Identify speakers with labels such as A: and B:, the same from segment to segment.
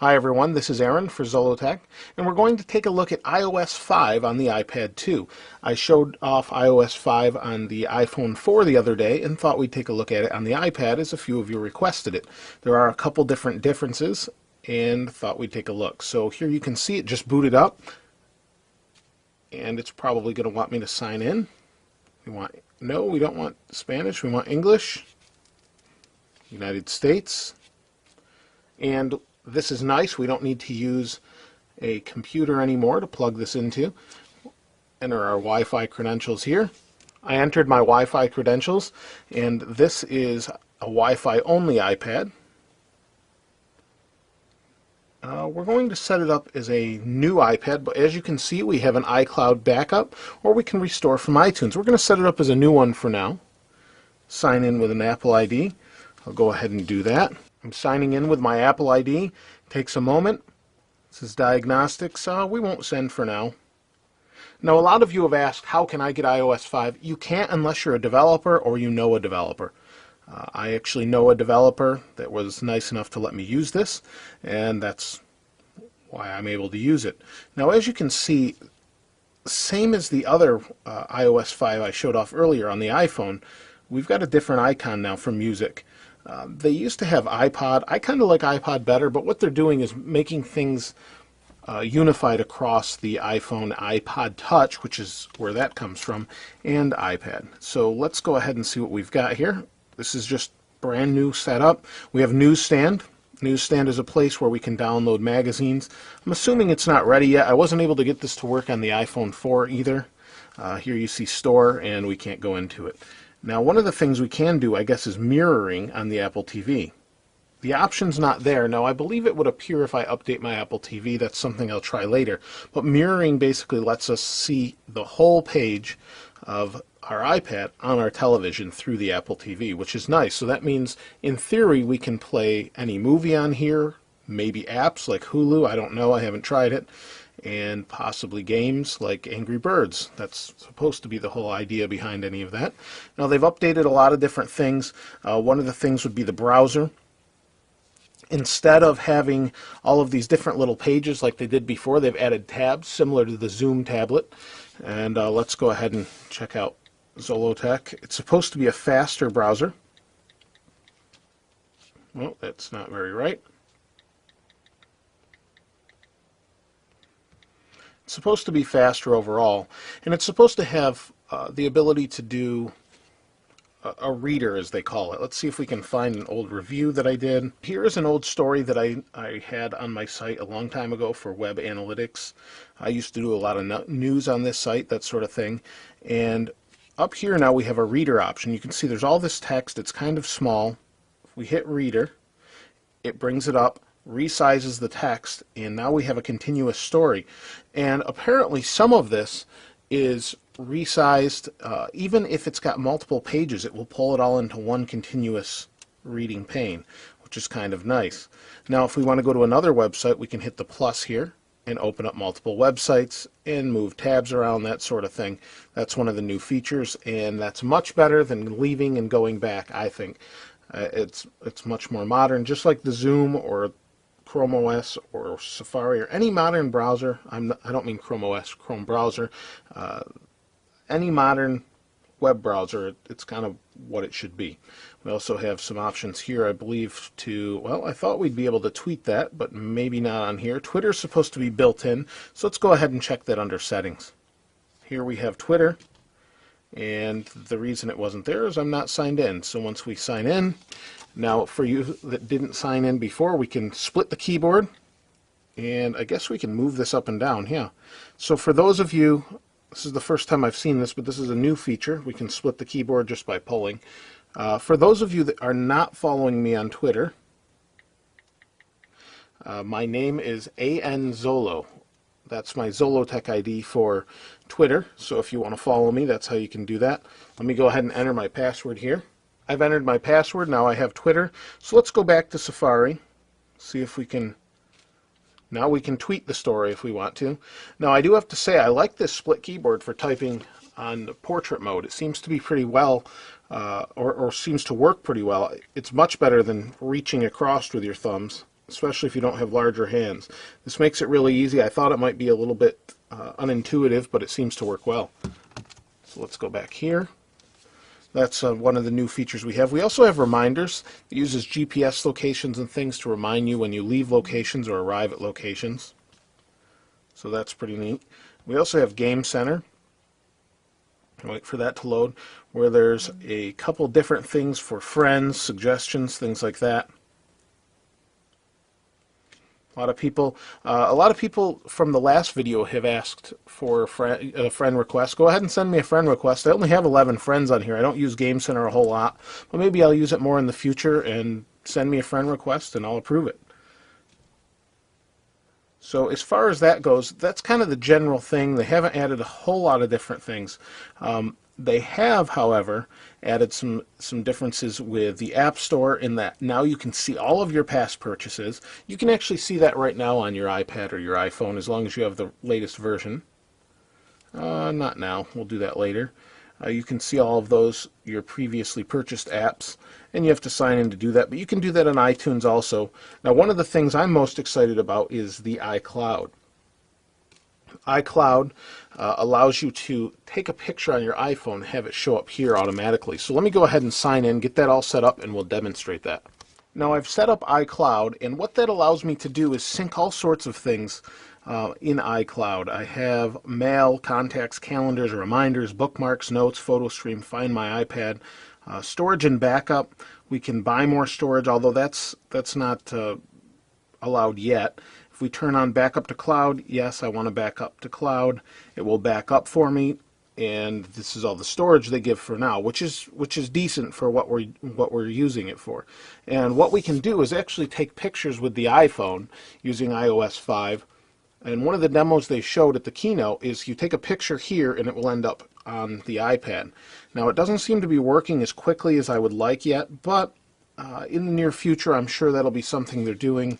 A: Hi everyone, this is Aaron for Zollotech, and we're going to take a look at iOS 5 on the iPad 2. I showed off iOS 5 on the iPhone 4 the other day and thought we'd take a look at it on the iPad as a few of you requested it. There are a couple different differences and thought we'd take a look. So here you can see it just booted up, and it's probably going to want me to sign in. No, we don't want Spanish, we want English, United States, and this is nice. We don't need to use a computer anymore to plug this into. Enter our Wi-Fi credentials here. I entered my Wi-Fi credentials, and this is a Wi-Fi only iPad. We're going to set it up as a new iPad, but as you can see, we have an iCloud backup, or we can restore from iTunes. We're going to set it up as a new one for now. Sign in with an Apple ID. I'll go ahead and do that. I'm signing in with my Apple ID. Takes a moment. This is diagnostics. We won't send for now. Now, a lot of you have asked, how can I get iOS 5? You can't unless you're a developer or you know a developer. I actually know a developer that was nice enough to let me use this, and that's why I'm able to use it. Now, as you can see, same as the other iOS 5 I showed off earlier on the iPhone, we've got a different icon now for music. They used to have iPod. I kind of like iPod better, but what they're doing is making things unified across the iPhone, iPod Touch, which is where that comes from, and iPad. So let's go ahead and see what we've got here. This is just brand new setup. We have Newsstand. Newsstand is a place where we can download magazines. I'm assuming it's not ready yet. I wasn't able to get this to work on the iPhone 4 either. Here you see Store, and we can't go into it. Now, one of the things we can do, I guess, is mirroring on the Apple TV. The option's not there. Now, I believe it would appear if I update my Apple TV. That's something I'll try later. But mirroring basically lets us see the whole page of our iPad on our television through the Apple TV, which is nice. So that means, in theory, we can play any movie on here, maybe apps like Hulu. I don't know. I haven't tried it. And possibly games like Angry Birds. That's supposed to be the whole idea behind any of that. Now, they've updated a lot of different things. One of the things would be the browser. Instead of having all of these different little pages like they did before, they've added tabs similar to the Zoom tablet. And let's go ahead and check out Zollotech. It's supposed to be a faster browser. Well, that's not very right. It's supposed to be faster overall, and it's supposed to have the ability to do a reader, as they call it. Let's see if we can find an old review that I did. Here is an old story that I had on my site a long time ago for web analytics. I used to do a lot of news on this site, that sort of thing. And up here now we have a reader option. You can see there's all this text. It's kind of small. If we hit reader, it brings it up, resizes the text, and now we have a continuous story. And apparently some of this is resized. Even if it's got multiple pages, it will pull it all into one continuous reading pane, which is kind of nice. Now, if we want to go to another website, we can hit the plus here and open up multiple websites and move tabs around, that sort of thing. That's one of the new features, and that's much better than leaving and going back, I think. It's much more modern, just like the Zoom or Chrome OS or Safari or any modern browser. I don't mean Chrome OS, Chrome browser. Any modern web browser, it's kind of what it should be. We also have some options here, I believe, to, well, I thought we'd be able to tweet that, but maybe not on here. Twitter's supposed to be built in, so let's go ahead and check that under settings. Here we have Twitter, and the reason it wasn't there is I'm not signed in. So once we sign in, now for you that didn't sign in before, we can split the keyboard, and I guess we can move this up and down, yeah. So for those of you, this is the first time I've seen this, but this is a new feature. We can split the keyboard just by pulling. For those of you that are not following me on Twitter, my name is ANZolo. That's my Zollotech ID for Twitter. So if you want to follow me, that's how you can do that. Let me go ahead and enter my password here. I've entered my password. Now I have Twitter. So let's go back to Safari. See if we can... Now we can tweet the story if we want to. Now I do have to say I like this split keyboard for typing on portrait mode. It seems to be pretty well, or seems to work pretty well. It's much better than reaching across with your thumbs. especially if you don't have larger hands. This makes it really easy. I thought it might be a little bit unintuitive, but it seems to work well. So let's go back here. That's one of the new features we have. We also have reminders. It uses GPS locations and things to remind you when you leave locations or arrive at locations. So that's pretty neat. We also have Game Center. Wait for that to load, where there's a couple different things for friends, suggestions, things like that. A lot of people from the last video have asked for a friend request. Go ahead and send me a friend request. I only have 11 friends on here. I don't use Game Center a whole lot, but maybe I'll use it more in the future, and send me a friend request and I'll approve it. So as far as that goes, that's kind of the general thing. They haven't added a whole lot of different things. They have, however, added some differences with the App Store in that now you can see all of your past purchases. You can actually see that right now on your iPad or your iPhone as long as you have the latest version. Not now. We'll do that later. You can see all of those, your previously purchased apps, and you have to sign in to do that, but you can do that on iTunes also. Now, one of the things I'm most excited about is the iCloud. iCloud allows you to take a picture on your iPhone and have it show up here automatically. So let me go ahead and sign in, get that all set up, and we'll demonstrate that. Now I've set up iCloud, and what that allows me to do is sync all sorts of things in iCloud. I have mail, contacts, calendars, reminders, bookmarks, notes, PhotoStream, Find My iPad, storage and backup. We can buy more storage, although that's not allowed yet. If we turn on backup to cloud, yes, I want to back up to cloud. It will back up for me, and this is all the storage they give for now, which is decent for what we're using it for. And what we can do is actually take pictures with the iPhone using iOS 5. And one of the demos they showed at the keynote is you take a picture here and it will end up on the iPad. Now it doesn't seem to be working as quickly as I would like yet, but in the near future I'm sure that'll be something they're doing.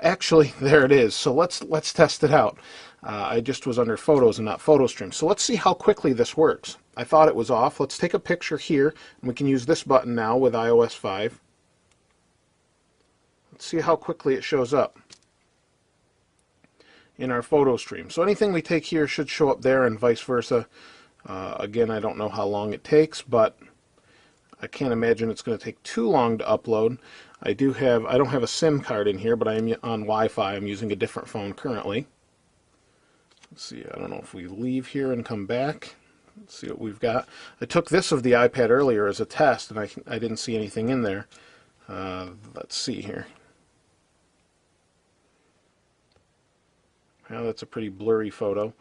A: Actually, there it is. So let's test it out. I just was under Photos and not PhotoStream. So let's see how quickly this works. I thought it was off. Let's take a picture here, and we can use this button now with iOS 5. Let's see how quickly it shows up in our photo stream. So anything we take here should show up there and vice versa. Again, I don't know how long it takes, but I can't imagine it's going to take too long to upload. I don't have a SIM card in here, but I am on Wi-Fi. I'm using a different phone currently. Let's see, I don't know if we leave here and come back. Let's see what we've got. I took this of the iPad earlier as a test, and I didn't see anything in there. Let's see here. Well, that's a pretty blurry photo.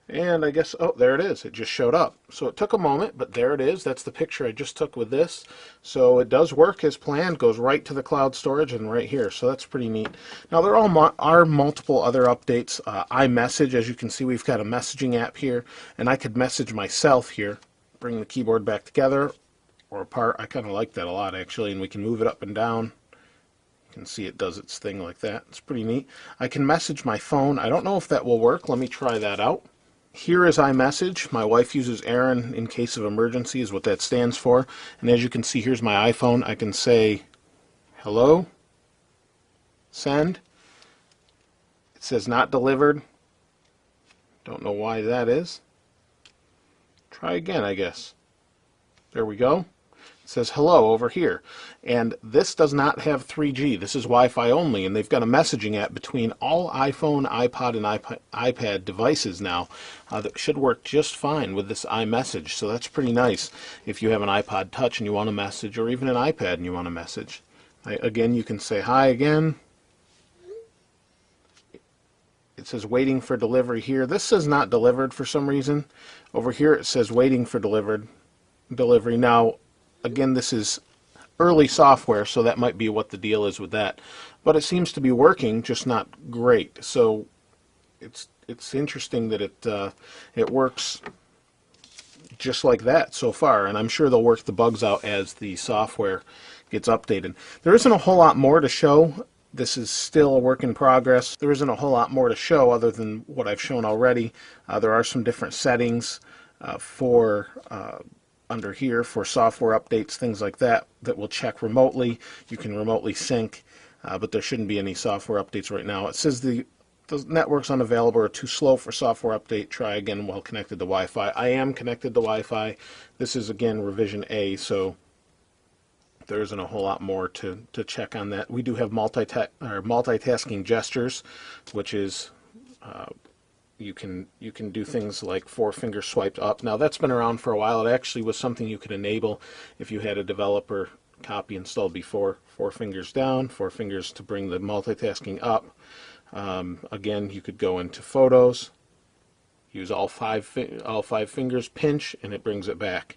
A: And I guess, oh, there it is. It just showed up. So it took a moment, but there it is. That's the picture I just took with this. So it does work as planned, goes right to the cloud storage and right here. So that's pretty neat. Now there are multiple other updates. iMessage, as you can see, we've got a messaging app here, and I could message myself here, bring the keyboard back together or apart. I kind of like that a lot, actually, and we can move it up and down. You can see it does its thing like that. It's pretty neat. I can message my phone. I don't know if that will work. Let me try that out. Here is iMessage. My wife uses Aaron in case of emergency is what that stands for. And as you can see, here's my iPhone. I can say, hello, send. It says not delivered. Don't know why that is. Try again, I guess. There we go. It says hello over here, and this does not have 3G. This is Wi-Fi only, and they've got a messaging app between all iPhone, iPod, and iPad devices now that should work just fine with this iMessage. So that's pretty nice if you have an iPod Touch and you want to message, or even an iPad and you want to message. Again, you can say hi again. It says waiting for delivery here. This says not delivered for some reason. Over here it says waiting for delivery. Now, again, this is early software, so that might be what the deal is with that. But it seems to be working, just not great. So it's interesting that it works just like that so far, and I'm sure they'll work the bugs out as the software gets updated. There isn't a whole lot more to show. This is still a work in progress. There isn't a whole lot more to show other than what I've shown already. There are some different settings for under here for software updates, things like that, that will check remotely. You can remotely sync. but there shouldn't be any software updates right now. It says the network's unavailable or too slow for software update. Try again while connected to Wi-Fi. I am connected to Wi-Fi. This is again revision A, so there isn't a whole lot more to check on that. We do have multitasking gestures, which is you can do things like 4-finger swiped up. Now that's been around for a while. It actually was something you could enable if you had a developer copy installed before. 4 fingers down, 4 fingers to bring the multitasking up. Again, you could go into Photos, use all five fingers, pinch, and it brings it back,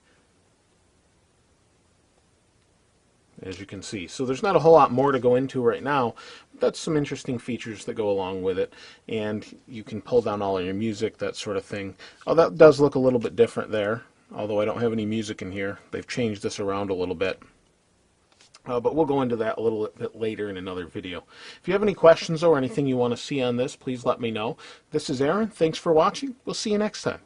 A: as you can see. So there's not a whole lot more to go into right now, but that's some interesting features that go along with it. And you can pull down all of your music, that sort of thing. Oh, that does look a little bit different there, although I don't have any music in here. They've changed this around a little bit. But we'll go into that a little bit later in another video. If you have any questions or anything you want to see on this, please let me know. This is Aaron. Thanks for watching. We'll see you next time.